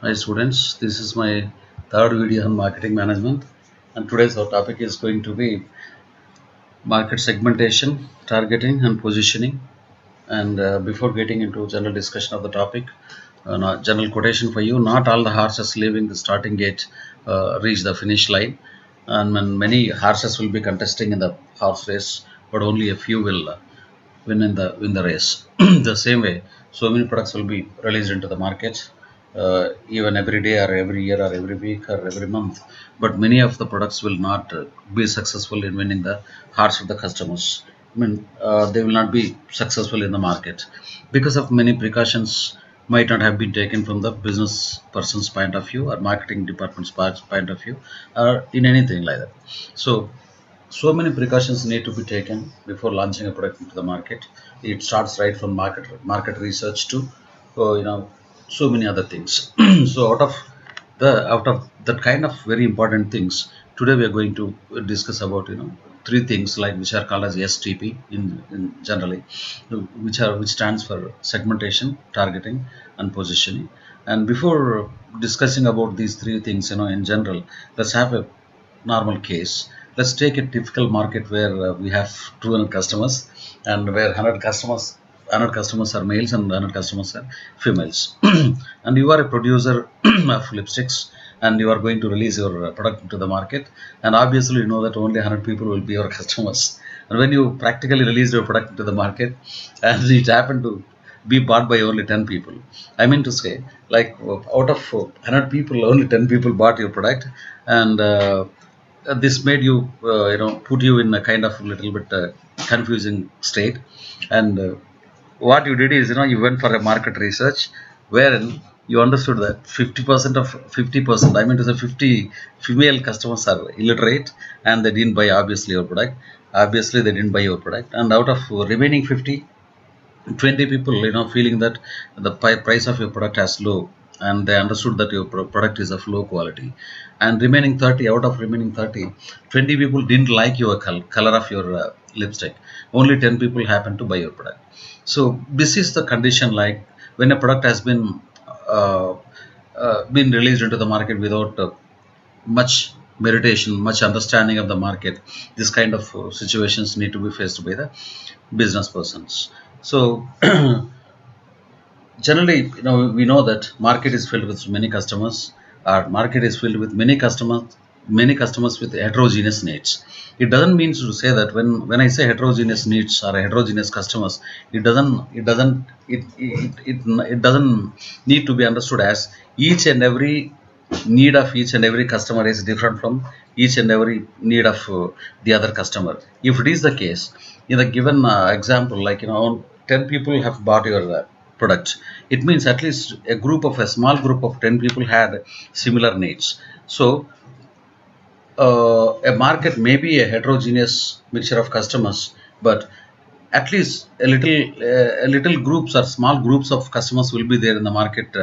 Hi students, this is my third video on marketing management, and today's our topic is going to be market segmentation, targeting and positioning. And before getting into general discussion of the topic, general quotation for you: not all the horses leaving the starting gate reach the finish line, and many horses will be contesting in the horse race, but only a few will win the race. The same way, so many products will be released into the market, even every day or every year or every week or every month. But many of the products will not be successful in winning the hearts of the customers. They will not be successful in the market because of many precautions might not have been taken from the business person's point of view or marketing department's point of view or in anything like that. So many precautions need to be taken before launching a product into the market. It starts right from market research to so many other things. So out of that kind of very important things, today we are going to discuss about three things like which are called as STP in generally, which stands for segmentation, targeting, and positioning. And before discussing about these three things, in general, let's have a normal case. Let's take a typical market where we have 200 customers, and where 100 customers are males and 100 customers are females. And you are a producer of lipsticks, and you are going to release your product into the market, and obviously you know that only 100 people will be your customers. And when you practically release your product into the market, and it happened to be bought by only 10 people, I mean to say, like, out of 100 people, only 10 people bought your product. And this made you put you in a kind of little bit confusing state. And what you did is, you went for a market research wherein you understood that 50% of 50%, I mean to say, 50 female customers are illiterate, and they didn't buy obviously your product. Obviously they didn't buy your product, and out of remaining 50, 20 people, feeling that the price of your product has low, and they understood that your product is of low quality. And remaining 30, out of remaining 30, 20 people didn't like your color of your lipstick. Only 10 people happened to buy your product. So this is the condition, like when a product has uh, been released into the market without much meditation, much understanding of the market. This kind of situations need to be faced by the business persons. So generally, we know that market is filled with many customers. Our market is filled with many customers with heterogeneous needs. It doesn't mean to say that when I say heterogeneous needs or heterogeneous customers, it doesn't need to be understood as each and every need of each and every customer is different from each and every need of the other customer. If it is the case, in the given example, like, 10 people have bought your product, it means at least a small group of 10 people had similar needs. So a market may be a heterogeneous mixture of customers, but at least a little groups or small groups of customers will be there in the market,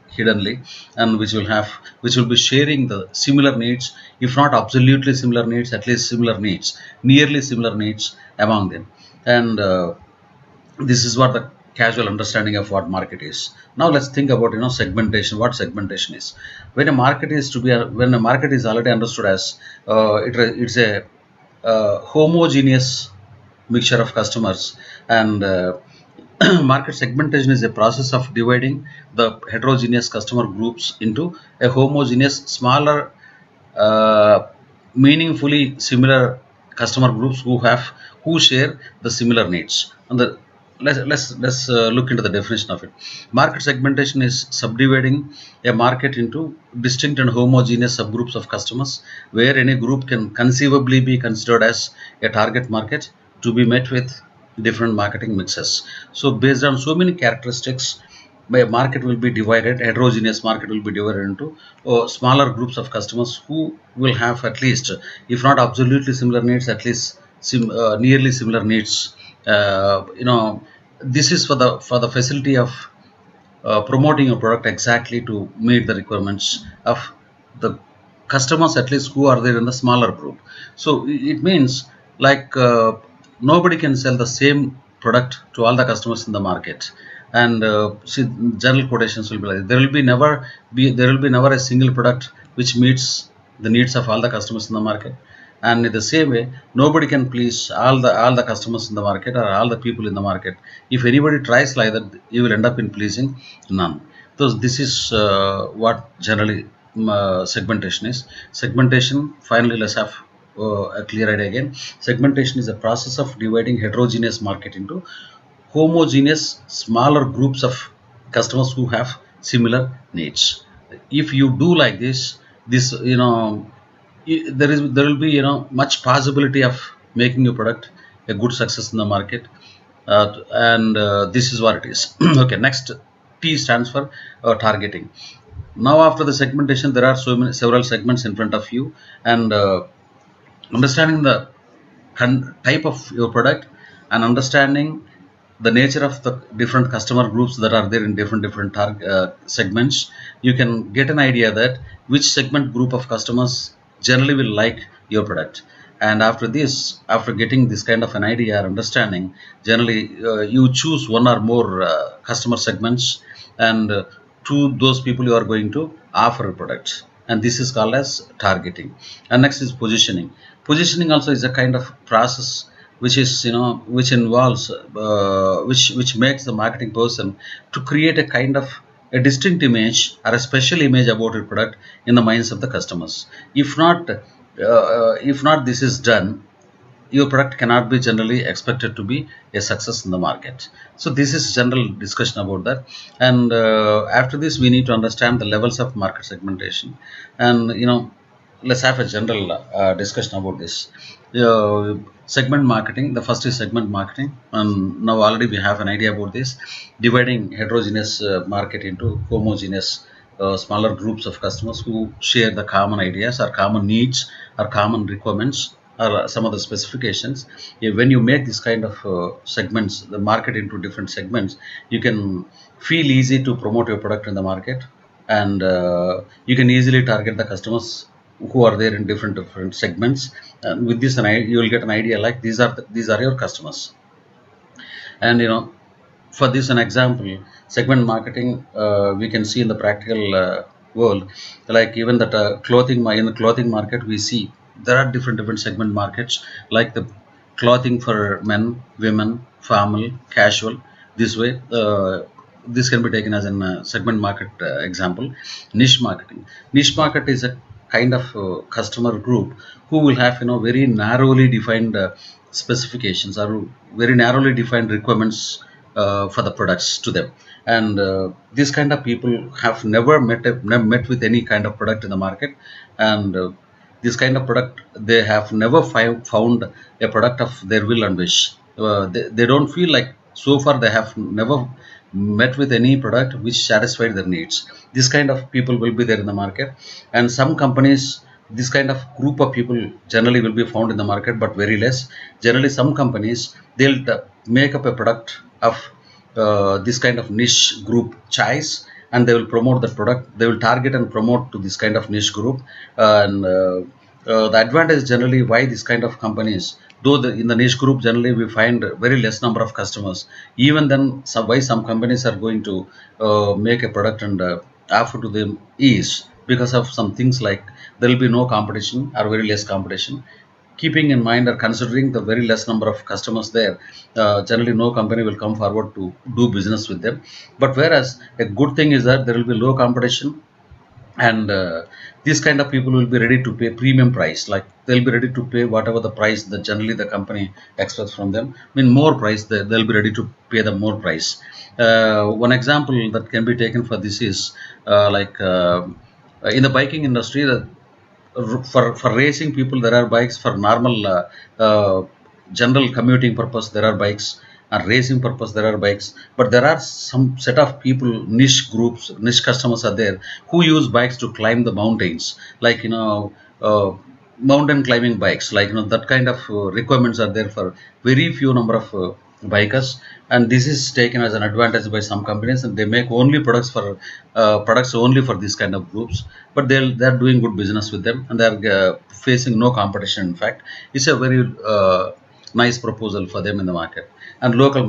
hiddenly, and which will be sharing the similar needs, if not absolutely similar needs, at least similar needs, nearly similar needs among them. And this is what the casual understanding of what market is. Now let's think about segmentation. What segmentation is? When a market is already understood as it's a homogeneous mixture of customers. And market segmentation is a process of dividing the heterogeneous customer groups into a homogeneous, smaller, uh, meaningfully similar customer groups who share the similar needs. And let's look into the definition of it. Market segmentation is subdividing a market into distinct and homogeneous subgroups of customers, where any group can conceivably be considered as a target market to be met with different marketing mixes. So based on so many characteristics, my market will be divided, heterogeneous market will be divided into smaller groups of customers who will have at least, if not absolutely similar needs, at least nearly similar needs. This is for the facility of promoting your product exactly to meet the requirements of the customers, at least who are there in the smaller group. So it means, like, nobody can sell the same product to all the customers in the market. and see, general quotations will be like, there will be never a single product which meets the needs of all the customers in the market. And in the same way, nobody can please all the customers in the market or all the people in the market. If anybody tries like that, you will end up in pleasing none. So this is what generally segmentation is. Segmentation, finally, let's have a clear idea again. Segmentation is a process of dividing heterogeneous market into homogeneous smaller groups of customers who have similar needs. If you do like this, there will be much possibility of making your product a good success in the market. And this is what it is. Okay, next, T stands for targeting. Now after the segmentation, there are several segments in front of you, and understanding the type of your product and understanding the nature of the different customer groups that are there in different segments, you can get an idea that which segment group of customers generally will like your product. And after this, after getting this kind of an idea or understanding, generally you choose one or more customer segments, and to those people you are going to offer a product, and this is called as targeting. And next is positioning. Positioning also is a kind of process which is which involves which makes the marketing person to create a kind of a distinct image or a special image about your product in the minds of the customers. If not this is done, your product cannot be generally expected to be a success in the market. So this is general discussion about that. And after this, we need to understand the levels of market segmentation. And let's have a general discussion about this. Segment marketing, the first is segment marketing, and now already we have an idea about this, dividing heterogeneous market into homogeneous smaller groups of customers who share the common ideas or common needs or common requirements or some of the specifications. When you make this kind of segments, the market into different segments, you can feel easy to promote your product in the market, and you can easily target the customers who are there in different segments. And with this, you will get an idea like these are your customers. And for this an example, segment marketing, we can see in the practical world, like even that in the clothing market, we see there are different segment markets, like the clothing for men, women, formal, casual. This way, this can be taken as a segment market example. Niche market is a kind of customer group who will have very narrowly defined specifications or very narrowly defined requirements for the products to them. And these kind of people have never met with any kind of product in the market. And this kind of product, they have never found a product of their will and wish. They don't feel like, so far they have never met with any product which satisfied their needs. This kind of people will be there in the market. And some companies, this kind of group of people generally will be found in the market, but very less. Generally, some companies, they'll make up a product of this kind of niche group choice, and they will promote the product. They will target and promote to this kind of niche group. And the advantage generally why this kind of companies, though in the niche group generally we find very less number of customers, even then why some companies are going to make a product and offer to them is because of some things like there will be no competition or very less competition. Keeping in mind or considering the very less number of customers there, generally no company will come forward to do business with them. But whereas a good thing is that there will be low competition, and these kind of people will be ready to pay premium price. Like they'll be ready to pay whatever the price that generally the company expects from them. I mean, more price, they'll be ready to pay the more price. One example that can be taken for this is in the biking industry, for racing people there are bikes, for normal general commuting purpose there are bikes, and racing purpose there are bikes. But there are some set of people, niche groups, niche customers are there who use bikes to climb the mountains, like mountain climbing bikes, like that kind of requirements are there for very few number of bikers. And this is taken as an advantage by some companies, and they make only products only for this kind of groups. But they're doing good business with them, and they're facing no competition. In fact, it's a very nice proposal for them in the market. And local market